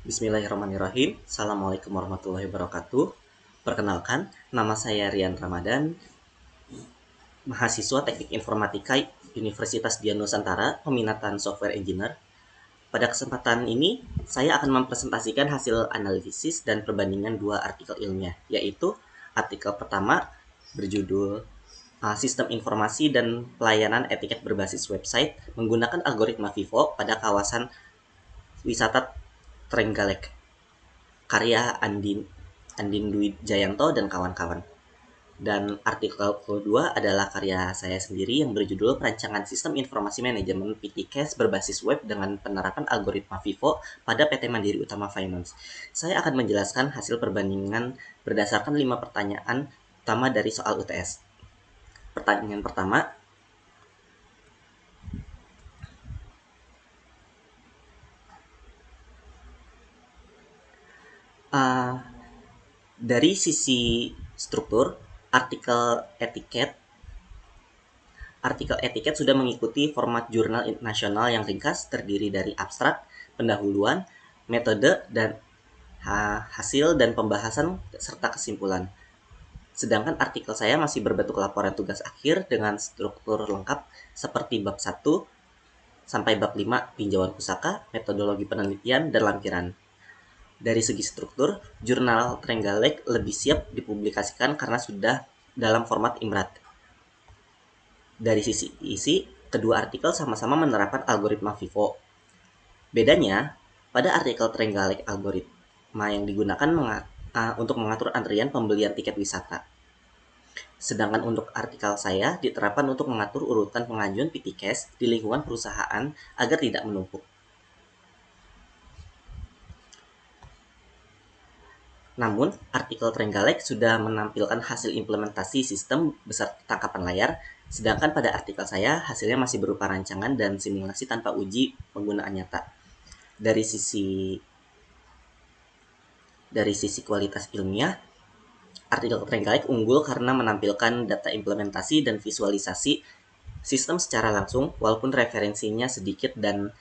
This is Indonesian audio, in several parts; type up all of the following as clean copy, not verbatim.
Bismillahirrahmanirrahim. Assalamualaikum warahmatullahi wabarakatuh. Perkenalkan, nama saya Rian Ramadan, mahasiswa Teknik Informatika Universitas Dian Nusantara, peminatan Software Engineer. Pada kesempatan ini, saya akan mempresentasikan hasil analisis dan perbandingan dua artikel ilmiah, yaitu artikel pertama berjudul Sistem Informasi dan Pelayanan Etiket Berbasis Website menggunakan algoritma Vivo pada kawasan wisata Trenggalek, karya Andin Dwi Jayanto dan kawan-kawan. Dan artikel kedua adalah karya saya sendiri yang berjudul Perancangan Sistem Informasi Manajemen PTCast berbasis web dengan penerapan algoritma Vivo pada PT Mandiri Utama Finance. Saya akan menjelaskan hasil perbandingan berdasarkan 5 pertanyaan utama dari soal UTS. Pertanyaan pertama, dari sisi struktur, artikel etiket sudah mengikuti format jurnal nasional yang ringkas, terdiri dari abstrak, pendahuluan, metode, dan hasil dan pembahasan serta kesimpulan. Sedangkan artikel saya masih berbentuk laporan tugas akhir dengan struktur lengkap seperti bab 1 sampai bab 5 tinjauan pusaka, metodologi penelitian, dan lampiran. Dari segi struktur, jurnal Trenggalek lebih siap dipublikasikan karena sudah dalam format IMRAT. Dari sisi isi, kedua artikel sama-sama menerapkan algoritma Vivo. Bedanya, pada artikel Trenggalek algoritma yang digunakan untuk mengatur antrian pembelian tiket wisata. Sedangkan untuk artikel saya diterapkan untuk mengatur urutan pengajuan PTCast di lingkungan perusahaan agar tidak menumpuk. Namun, artikel Trenggalek sudah menampilkan hasil implementasi sistem beserta tangkapan layar, sedangkan pada artikel saya hasilnya masih berupa rancangan dan simulasi tanpa uji penggunaan nyata. Dari sisi kualitas ilmiah, artikel Trenggalek unggul karena menampilkan data implementasi dan visualisasi sistem secara langsung, walaupun referensinya sedikit dan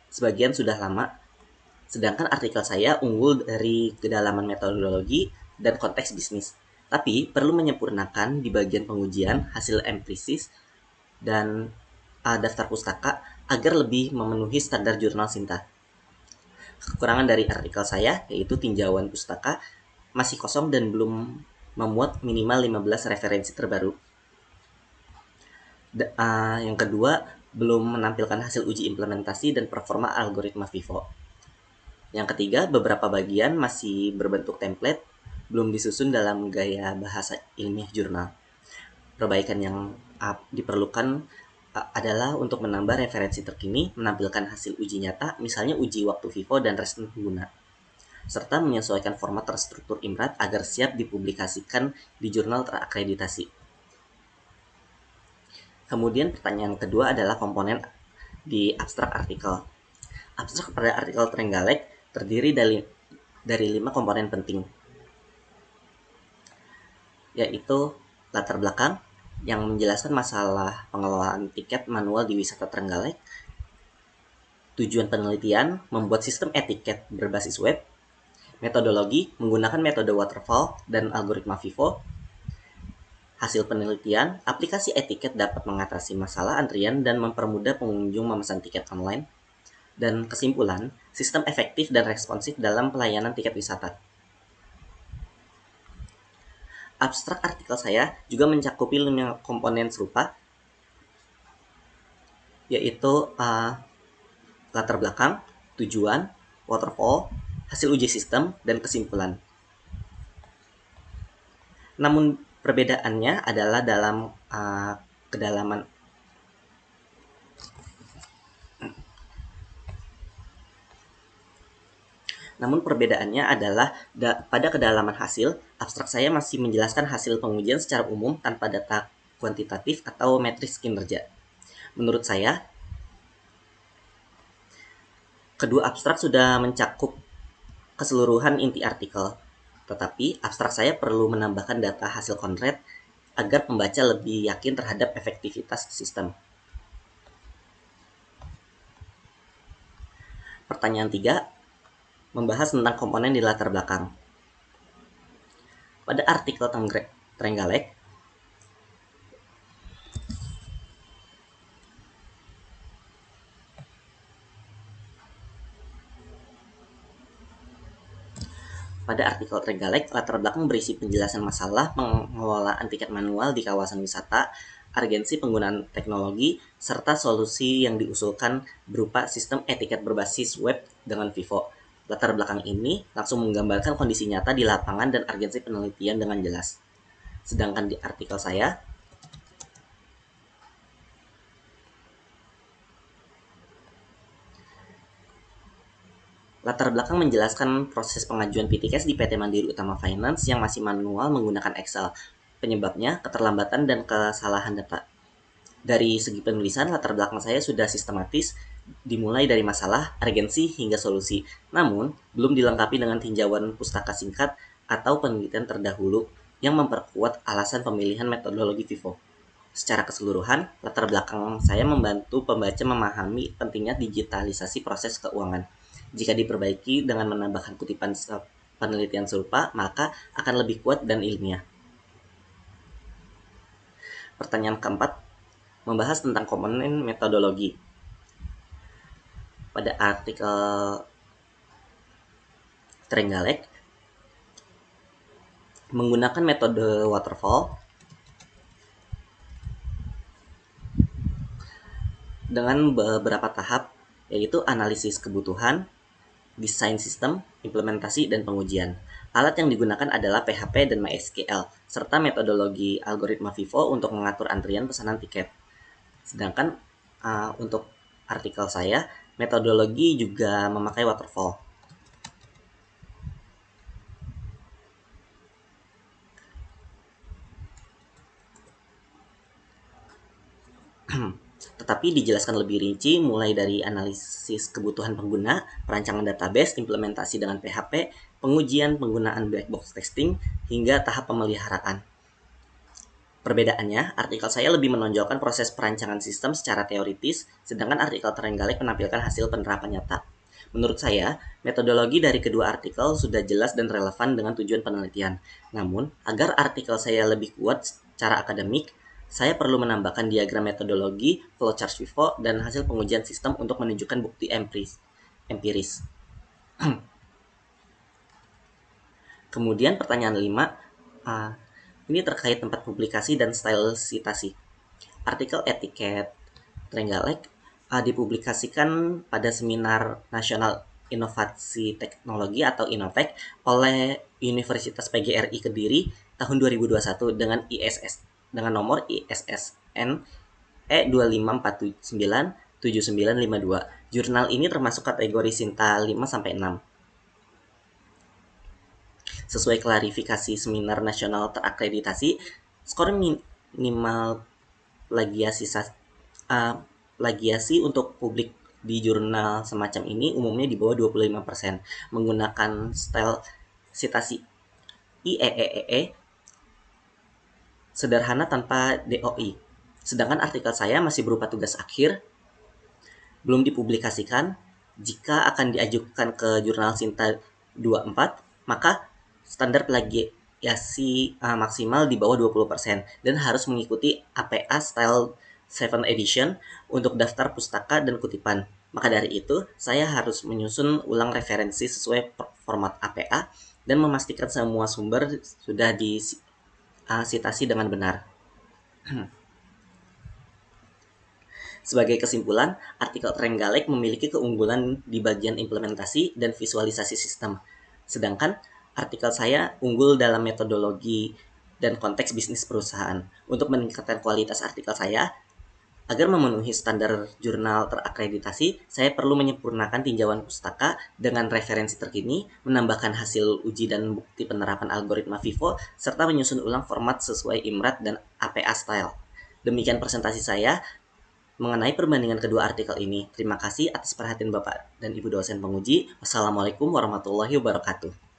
sebagian sudah lama. Sedangkan artikel saya unggul dari kedalaman metodologi dan konteks bisnis. Tapi perlu menyempurnakan di bagian pengujian hasil empiris dan daftar pustaka agar lebih memenuhi standar jurnal Sinta. Kekurangan dari artikel saya yaitu tinjauan pustaka masih kosong dan belum memuat minimal 15 referensi terbaru. Yang kedua, belum menampilkan hasil uji implementasi dan performa algoritma Vivo. Yang ketiga, beberapa bagian masih berbentuk template, belum disusun dalam gaya bahasa ilmiah jurnal. Perbaikan yang diperlukan adalah untuk menambah referensi terkini, menampilkan hasil uji nyata, misalnya uji waktu Vivo dan respon pengguna, serta menyesuaikan format terstruktur IMRAT agar siap dipublikasikan di jurnal terakreditasi. Kemudian pertanyaan kedua adalah komponen di abstrak artikel. Abstrak pada artikel Trenggalek terdiri dari 5 komponen penting, yaitu latar belakang yang menjelaskan masalah pengelolaan tiket manual di wisata Trenggalek, tujuan penelitian membuat sistem etiket berbasis web, metodologi menggunakan metode waterfall dan algoritma Vivo, hasil penelitian aplikasi etiket dapat mengatasi masalah antrian dan mempermudah pengunjung memesan tiket online, dan kesimpulan, sistem efektif dan responsif dalam pelayanan tiket wisata. Abstrak artikel saya juga mencakupi 5 komponen serupa, yaitu latar belakang, tujuan, waterfall, hasil uji sistem, dan kesimpulan. Namun perbedaannya adalah dalam kedalaman pada kedalaman hasil, abstrak saya masih menjelaskan hasil pengujian secara umum tanpa data kuantitatif atau matriks kinerja. Menurut saya, kedua abstrak sudah mencakup keseluruhan inti artikel, tetapi abstrak saya perlu menambahkan data hasil konkret agar pembaca lebih yakin terhadap efektivitas sistem. Pertanyaan 3, membahas tentang komponen di latar belakang. Pada artikel Trenggalek, latar belakang berisi penjelasan masalah pengelolaan tiket manual di kawasan wisata, urgensi penggunaan teknologi, serta solusi yang diusulkan berupa sistem e-tiket berbasis web dengan Vivo. Latar belakang ini langsung menggambarkan kondisi nyata di lapangan dan urgensi penelitian dengan jelas. Sedangkan di artikel saya, latar belakang menjelaskan proses pengajuan PTKes di PT Mandiri Utama Finance yang masih manual menggunakan Excel. Penyebabnya keterlambatan dan kesalahan data. Dari segi penulisan, latar belakang saya sudah sistematis, dimulai dari masalah, urgensi, hingga solusi. Namun, belum dilengkapi dengan tinjauan pustaka singkat atau penelitian terdahulu yang memperkuat alasan pemilihan metodologi Vivo. Secara keseluruhan, latar belakang saya membantu pembaca memahami pentingnya digitalisasi proses keuangan. Jika diperbaiki dengan menambahkan kutipan penelitian serupa, maka akan lebih kuat dan ilmiah. Pertanyaan keempat, membahas tentang komponen metodologi. Pada artikel Trenggalek, menggunakan metode waterfall dengan beberapa tahap, yaitu analisis kebutuhan, desain sistem, implementasi, dan pengujian. Alat yang digunakan adalah PHP dan MySQL, serta metodologi algoritma Vivo untuk mengatur antrian pesanan tiket. Sedangkan untuk artikel saya, metodologi juga memakai waterfall. Tetapi dijelaskan lebih rinci mulai dari analisis kebutuhan pengguna, perancangan database, implementasi dengan PHP, pengujian penggunaan black box testing, hingga tahap pemeliharaan. Perbedaannya, artikel saya lebih menonjolkan proses perancangan sistem secara teoritis, sedangkan artikel Trenggalek menampilkan hasil penerapan nyata. Menurut saya, metodologi dari kedua artikel sudah jelas dan relevan dengan tujuan penelitian. Namun, agar artikel saya lebih kuat secara akademik, saya perlu menambahkan diagram metodologi, flowchart Vivo, dan hasil pengujian sistem untuk menunjukkan bukti empiris. Kemudian pertanyaan 5, ini terkait tempat publikasi dan style citasi. Artikel etiket Trenggalek dipublikasikan pada Seminar Nasional Inovasi Teknologi atau Innotek oleh Universitas PGRI Kediri tahun 2021 dengan nomor ISSN E254797952. Jurnal ini termasuk kategori Sinta 5-6. Sesuai klarifikasi Seminar Nasional terakreditasi, skor minimal plagiasi untuk publik di jurnal semacam ini umumnya di bawah 25%, menggunakan style citasi IEEE sederhana tanpa DOI. Sedangkan artikel saya masih berupa tugas akhir, belum dipublikasikan. Jika akan diajukan ke jurnal Sinta 24, maka standar plagiasi maksimal di bawah 20% dan harus mengikuti APA Style 7 Edition untuk daftar pustaka dan kutipan. Maka dari itu, saya harus menyusun ulang referensi sesuai format APA dan memastikan semua sumber sudah disitasi dengan benar. Sebagai kesimpulan, artikel Trenggalek memiliki keunggulan di bagian implementasi dan visualisasi sistem. Sedangkan artikel saya unggul dalam metodologi dan konteks bisnis perusahaan. Untuk meningkatkan kualitas artikel saya, agar memenuhi standar jurnal terakreditasi, saya perlu menyempurnakan tinjauan pustaka dengan referensi terkini, menambahkan hasil uji dan bukti penerapan algoritma Vivo, serta menyusun ulang format sesuai IMRAT dan APA Style. Demikian presentasi saya mengenai perbandingan kedua artikel ini. Terima kasih atas perhatian Bapak dan Ibu dosen penguji. Wassalamualaikum warahmatullahi wabarakatuh.